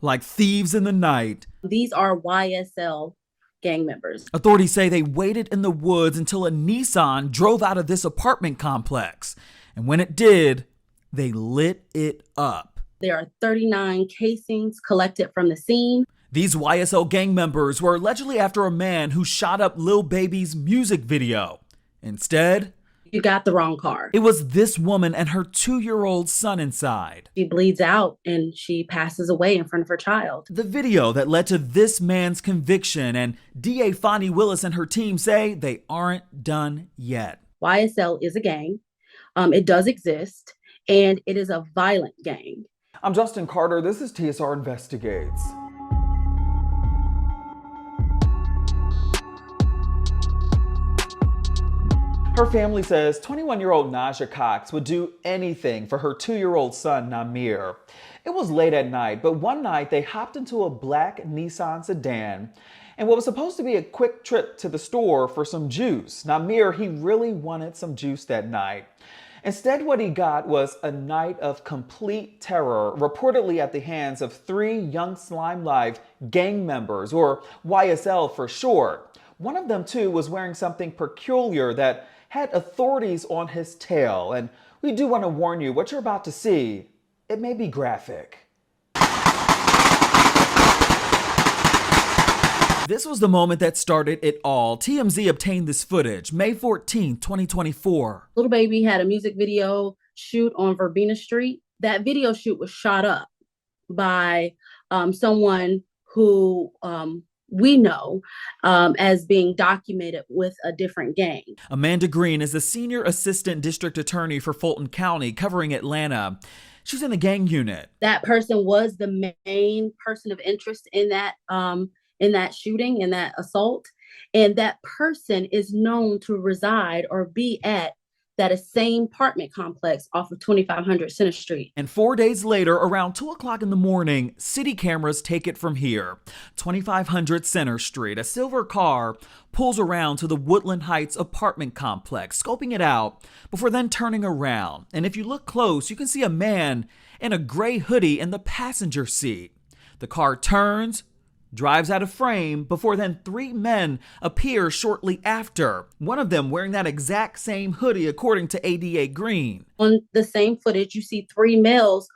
like thieves in the night. These are YSL gang members. Authorities say they waited in the woods until a Nissan drove out of this apartment complex. And when it did, they lit it up. There are 39 casings collected from the scene. These YSL gang members were allegedly after a man who shot up Lil Baby's music video. Instead, You got the wrong car. it was this woman and her 2-year-old son inside. She bleeds out and she passes away in front of her child. The video that led to this man's conviction, and DA Fonnie Willis and her team say they aren't done yet. YSL is a gang. It does exist, and it is a violent gang. I'm Justin Carter. This is TSR Investigates. Her family says 21-year-old Ne'Jha Cox would do anything for her 2-year-old son, Namir. It was late at night, but one night they hopped into a black Nissan sedan and what was supposed to be a quick trip to the store for some juice. Namir, he really wanted some juice that night. Instead, what he got was a night of complete terror, reportedly at the hands of 3 young Slime Live gang members, or YSL for short. One of them, too, was wearing something peculiar that had authorities on his tail. And we do want to warn you, what you're about to see, it may be graphic. This was the moment that started it all. TMZ obtained this footage, May 14, 2024. Lil Baby had a music video shoot on Verbena Street. That video shoot was shot up by someone who we know as being documented with a different gang. Amanda Green is the senior assistant district attorney for Fulton County, covering Atlanta. She's in the gang unit. That person was the main person of interest in that shooting, in that assault. And that person is known to reside or be at that same apartment complex off of 2500 Center Street. And 4 days later, around 2 o'clock in the morning, city cameras take it from here. 2500 Center Street, a silver car pulls around to the Woodland Heights apartment complex, scoping it out before then turning around. And if you look close, you can see a man in a gray hoodie in the passenger seat. The car turns, drives out of frame, before then 3 men appear shortly after. One of them wearing that exact same hoodie, according to ADA Green. On the same footage, you see 3 males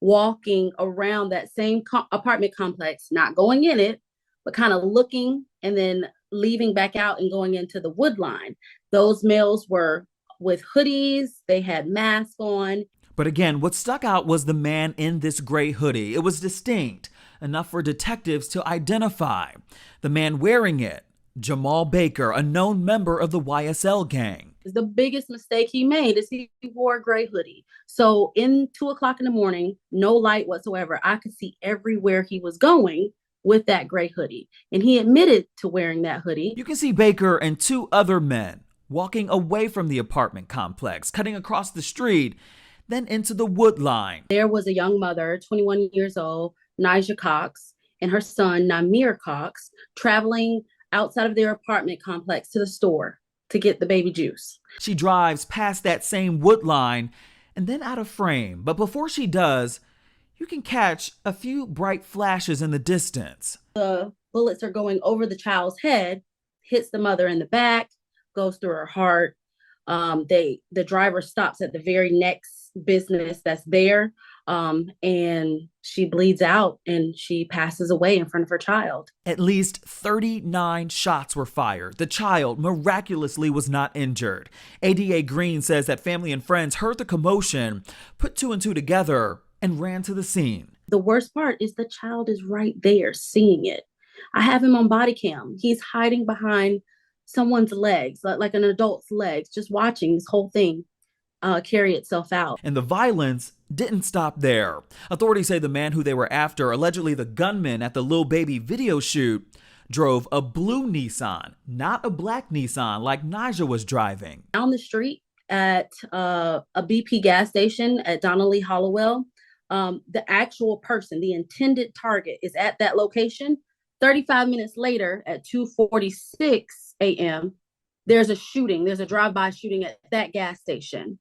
walking around that same apartment complex, not going in it, but kind of looking and then leaving back out and going into the wood line. Those males were with hoodies, they had masks on. But again, what stuck out was the man in this gray hoodie. It was distinct, enough for detectives to identify. The man wearing it, Jamal Baker, a known member of the YSL gang. The biggest mistake he made is he wore a gray hoodie. So in 2 o'clock in the morning, no light whatsoever, I could see everywhere he was going with that gray hoodie. And he admitted to wearing that hoodie. You can see Baker and 2 other men walking away from the apartment complex, cutting across the street, then into the wood line. There was a young mother, 21 years old, Ne'Jha Cox, and her son, Ne'Jha Cox, traveling outside of their apartment complex to the store to get the baby juice. She drives past that same wood line and then out of frame. But before she does, you can catch a few bright flashes in the distance. The bullets are going over the child's head, hits the mother in the back, goes through her heart. The driver stops at the very next business that's there, and she bleeds out and she passes away in front of her child. At least 39 shots were fired. The child miraculously was not injured. ADA Green says that family and friends heard the commotion, put 2 and 2 together, and ran to the scene. The worst part is the child is right there seeing it. I have him on body cam. He's hiding behind someone's legs, like an adult's legs, just watching this whole thing carry itself out. And the violence didn't stop there. Authorities say the man who they were after, allegedly the gunman at the Lil Baby video shoot, drove a blue Nissan, not a black Nissan like Ne'Jha was driving. Down the street at a BP gas station at Donnelly Hollowell, the actual person, the intended target, is at that location. 35 minutes later at 2:46 a.m., there's a shooting. There's a drive-by shooting at that gas station.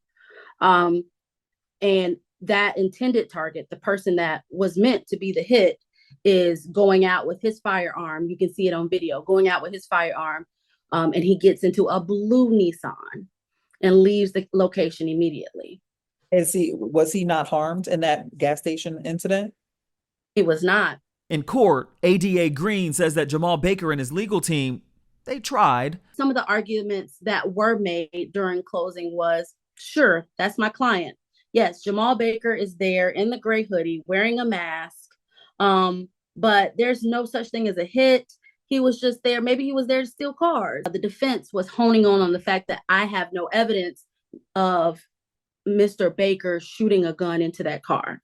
And that intended target, the person that was meant to be the hit, is going out with his firearm. You can see it on video, going out with his firearm. And he gets into a blue Nissan and leaves the location immediately. Was he not harmed in that gas station incident? He was not. In court, ADA Green says that Jamal Baker and his legal team, they tried. Some of the arguments that were made during closing was, sure, that's my client. Yes, Jamal Baker is there in the gray hoodie wearing a mask. But there's no such thing as a hit. He was just there. Maybe he was there to steal cars. The defense was honing on the fact that I have no evidence of Mr. Baker shooting a gun into that car.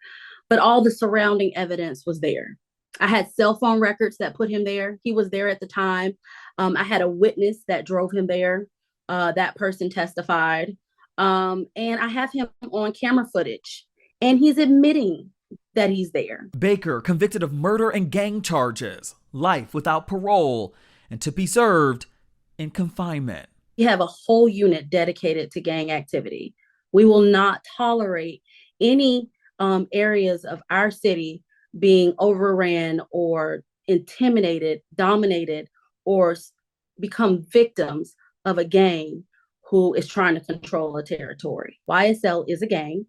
But all the surrounding evidence was there. I had cell phone records that put him there. He was there at the time. I had a witness that drove him there. That person testified. And I have him on camera footage. And he's admitting that he's there. Baker convicted of murder and gang charges, life without parole, and to be served in confinement. We have a whole unit dedicated to gang activity. We will not tolerate any areas of our city being overran or intimidated, dominated, or become victims of a gang who is trying to control a territory. YSL is a gang.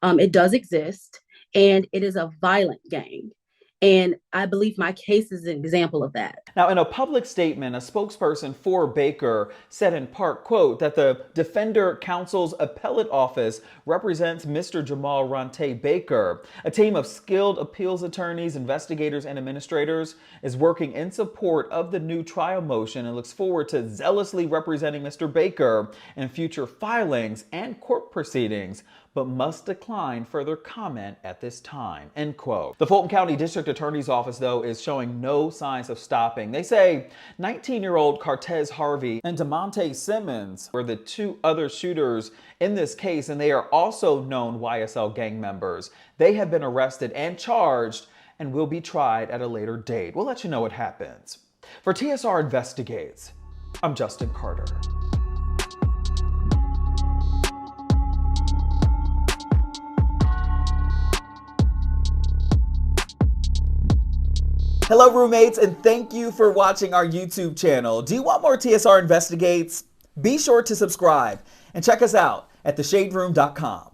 It does exist, and it is a violent gang. And I believe my case is an example of that. Now, in a public statement, a spokesperson for Baker said in part, quote, that the Defender Counsel's appellate office represents Mr. Jamal Ronte Baker. A team of skilled appeals attorneys, investigators, and administrators is working in support of the new trial motion and looks forward to zealously representing Mr. Baker in future filings and court proceedings, but must decline further comment at this time, end quote. The Fulton County District Attorney's Office, though, is showing no signs of stopping. They say 19-year-old Cortez Harvey and DeMonte Simmons were the two other shooters in this case, and they are also known YSL gang members. They have been arrested and charged and will be tried at a later date. We'll let you know what happens. For TSR Investigates, I'm Justin Carter. Hello, roommates, and thank you for watching our YouTube channel. Do you want more TSR Investigates? Be sure to subscribe and check us out at theshaderoom.com.